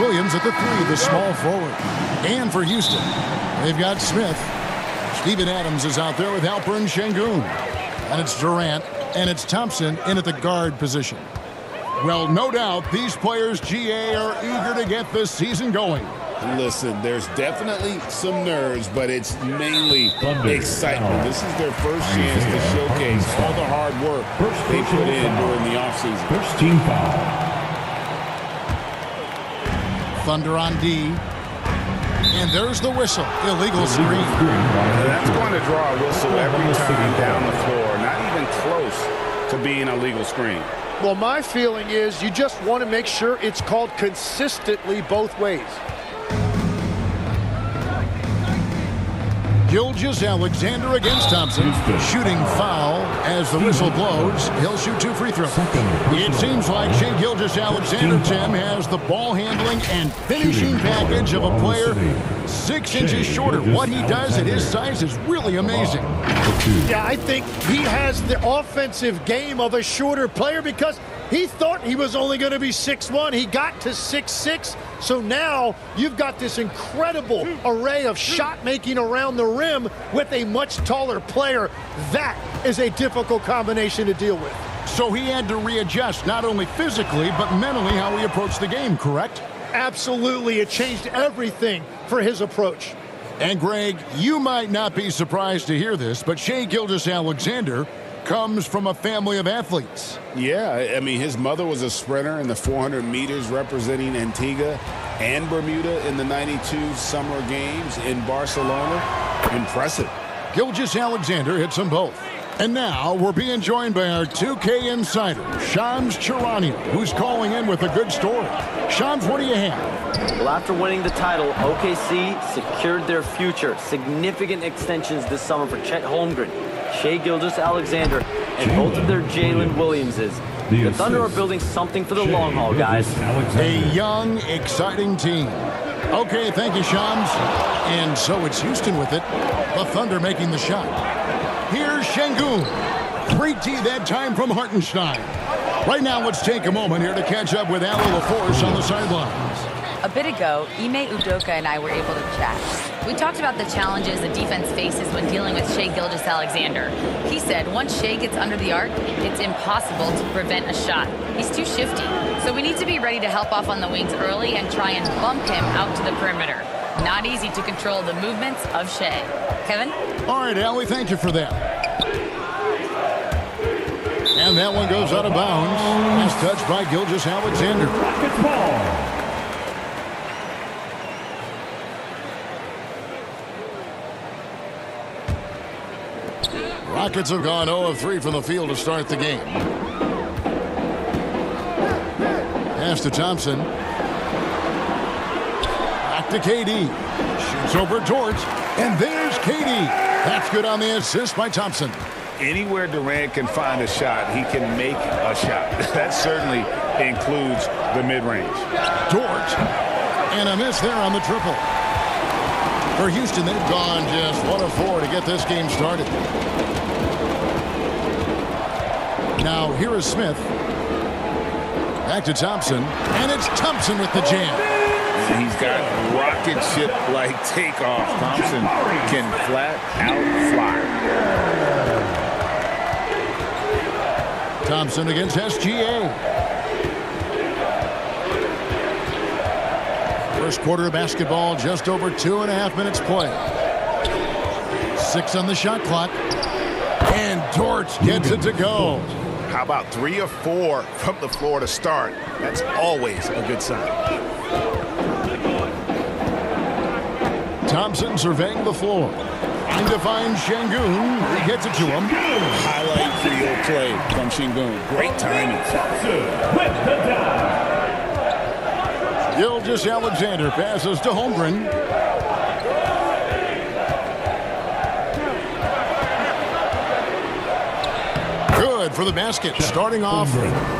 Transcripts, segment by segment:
Williams at the 3, the small forward. And for Houston, they've got Smith. Steven Adams is out there with Alperen Şengün. And it's Durant, and it's Thompson in at the guard position. Well, no doubt these players, GA, are eager to get this season going. Listen, there's definitely some nerves, but it's mainly excitement. This is their first chance to showcase all the hard work they put in during the offseason. First team foul. Thunder on D. And there's the whistle. Illegal screen. That's going to draw a whistle every time down the floor. Not even close to being a legal screen. Well, my feeling is you just want to make sure it's called consistently both ways. Gilgeous-Alexander against Thompson. Shooting foul as the whistle blows. He'll shoot 2 free throws. It seems like Shai Gilgeous-Alexander, Tim, has the ball handling and finishing package of a player 6 inches shorter. What he does at his size is really amazing. Yeah, I think he has the offensive game of a shorter player because he thought he was only going to be 6'1". He got to 6'6". So now you've got this incredible array of shot making around the rim with a much taller player. That is a difficult combination to deal with. So he had to readjust not only physically but mentally how he approached the game, correct? Absolutely. It changed everything for his approach. And Greg, you might not be surprised to hear this, but Shai Gilgeous-Alexander comes from a family of athletes. Yeah, I mean, his mother was a sprinter in the 400 meters representing Antigua and Bermuda in the 92 Summer Games in Barcelona. Impressive. Gilgeous-Alexander hits them both. And now we're being joined by our 2K insider, Shams Charania, who's calling in with a good story. Shams, what do you have? Well, after winning the title, OKC secured their future. Significant extensions this summer for Chet Holmgren, Shai Gilgeous-Alexander, and both of their Jalen Williamses. The Thunder are building something for the long haul, guys. A young, exciting team. Okay, thank you, Shams. And so it's Houston with it. The Thunder making the shot. Here's Şengün. 3T that time from Hartenstein. Right now, let's take a moment here to catch up with Ali LaForce on the sidelines. A bit ago, Ime Udoka and I were able to chat. We talked about the challenges the defense faces when dealing with Shai Gilgeous-Alexander. He said once Shai gets under the arc, it's impossible to prevent a shot. He's too shifty. So we need to be ready to help off on the wings early and try and bump him out to the perimeter. Not easy to control the movements of Shai. Kevin? All right, Allie, thank you for that. And that one goes out of bounds. Last touch by Gilgeous-Alexander. Rockets have gone 0 of 3 from the field to start the game. Pass to Thompson. Back to KD. Shoots over George. And there's KD. That's good on the assist by Thompson. Anywhere Durant can find a shot, he can make a shot. That certainly includes the mid-range. George. And a miss there on the triple. For Houston, they've gone just 1 of 4 to get this game started. Now, here is Smith. Back to Thompson. And it's Thompson with the jam. He's got rocket ship-like takeoff. Thompson can flat out fly. Thompson against SGA. First quarter of basketball, just over 2.5 minutes play. 6 on the shot clock. And Dort gets it to go. How about 3 or 4 from the floor to start? That's always a good sign. Thompson surveying the floor. Trying to find Şengün. He gets it to him. Highlight reel play from Şengün. Great timing. Gilgeous-Alexander passes to Holmgren. Good for the basket. Starting off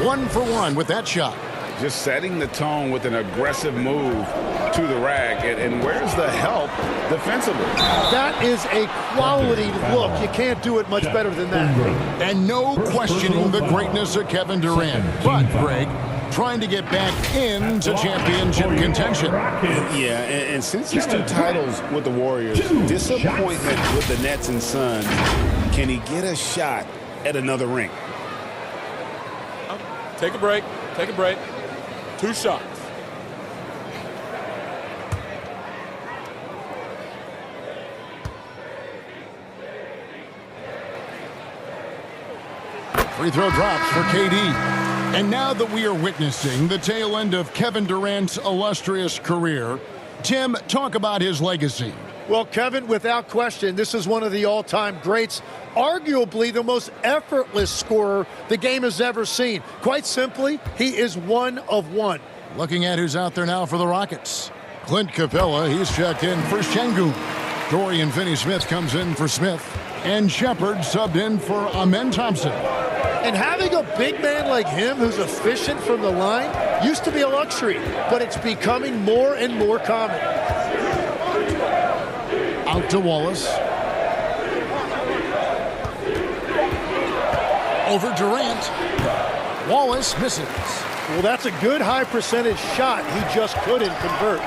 1 for 1 with that shot. Just setting the tone with an aggressive move to the rack. And where's the help defensively? That is a quality look. You can't do it much better than that. And no questioning the greatness of Kevin Durant. But, Greg, trying to get back into championship contention. Yeah, and since his 2 titles with the Warriors, disappointment with the Nets and Suns, can he get a shot at another ring? Take a break. Take a break. 2 shots. Free throw drops for KD. And now that we are witnessing the tail end of Kevin Durant's illustrious career, Tim, talk about his legacy. Well, Kevin, without question, this is one of the all-time greats, arguably the most effortless scorer the game has ever seen. Quite simply, he is one of one. Looking at who's out there now for the Rockets. Clint Capella, he's checked in for Şengün. Dorian Finney-Smith comes in for Smith. And Shepard subbed in for Amen Thompson. And having a big man like him who's efficient from the line used to be a luxury, but it's becoming more and more common. Out to Wallace. Over Durant. Wallace misses. Well, that's a good high percentage shot. He just couldn't convert.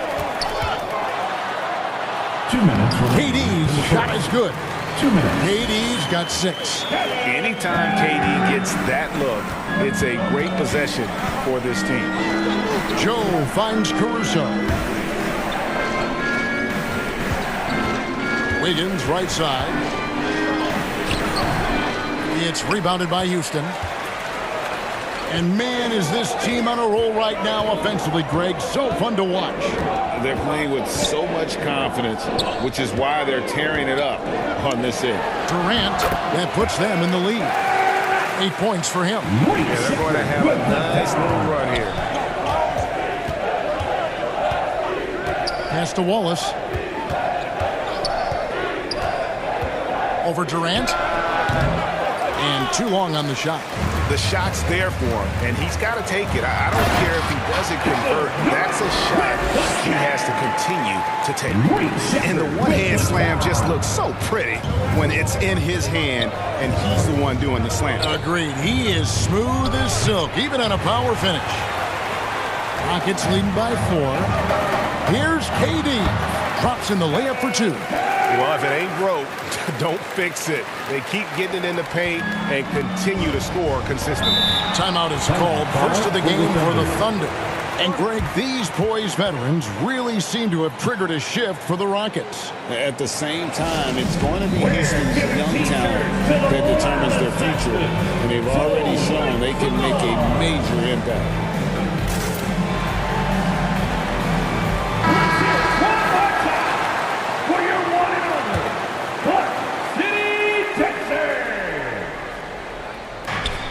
2 minutes. KD's shot is good. 2 minutes. KD's got 6. Anytime KD gets that look, it's a great possession for this team. Joe finds Caruso. Wiggins right side. It's rebounded by Houston. And man, is this team on a roll right now offensively, Greg. So fun to watch. They're playing with so much confidence, which is why they're tearing it up on this end. Durant, that puts them in the lead. 8 points for him. Yeah, they're going to have a nice little run here. Pass to Wallace. Over Durant. And too long on the shot. The shot's there for him, and he's got to take it. I don't care if he doesn't convert. That's a shot he has to continue to take. And the one-hand slam just looks so pretty when it's in his hand, and he's the one doing the slam. Agreed. He is smooth as silk, even on a power finish. Rockets leading by 4. Here's KD. Drops in the layup for 2. Well, if it ain't broke, don't fix it. They keep getting it in the paint and continue to score consistently. Timeout is called. First of the game for the Thunder. And, Greg, these poised veterans really seem to have triggered a shift for the Rockets. At the same time, it's going to be Houston's young talent that determines their future. And they've already shown they can make a major impact.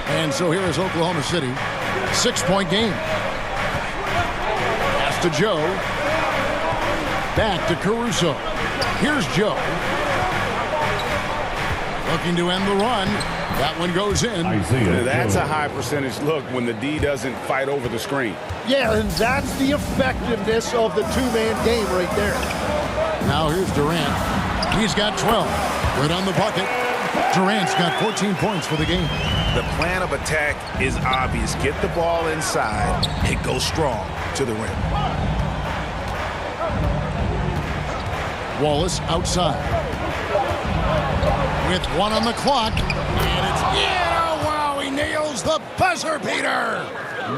And so here is Oklahoma City. 6-point game. Pass to Joe. Back to Caruso. Here's Joe. Looking to end the run. That one goes in. That's a high percentage look when the D doesn't fight over the screen. Yeah, and that's the effectiveness of the two-man game right there. Now here's Durant. He's got 12. Good on the bucket. Durant's got 14 points for the game. The plan of attack is obvious. Get the ball inside and go strong to the rim. Wallace outside. With 1 on the clock. And it's, yeah, wow, he nails the buzzer beater.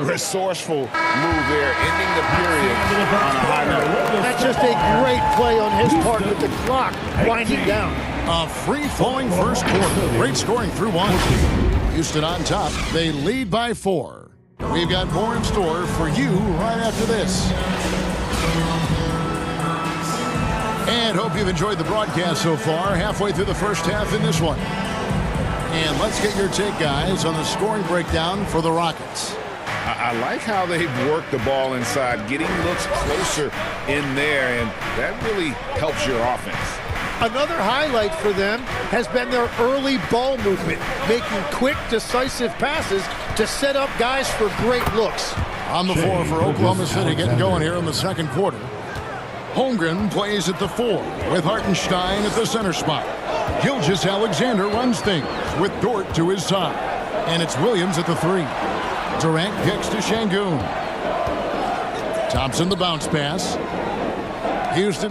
Resourceful move there, ending the period on a high note. That's just a great play on his part with the clock winding down. A free-flowing first quarter. Great scoring through 1. Houston on top. They lead by 4. We've got more in store for you right after this. And hope you've enjoyed the broadcast so far. Halfway through the first half in this one. And let's get your take, guys, on the scoring breakdown for the Rockets. I like how they've worked the ball inside, getting looks closer in there, and that really helps your offense. Another highlight for them has been their early ball movement, making quick, decisive passes to set up guys for great looks. On the floor for Oklahoma City, getting going here in the second quarter. Holmgren plays at the 4 with Hartenstein at the center spot. Gilgeous-Alexander runs things with Dort to his side. And it's Williams at the 3. Durant kicks to Şengün. Thompson the bounce pass. Houston.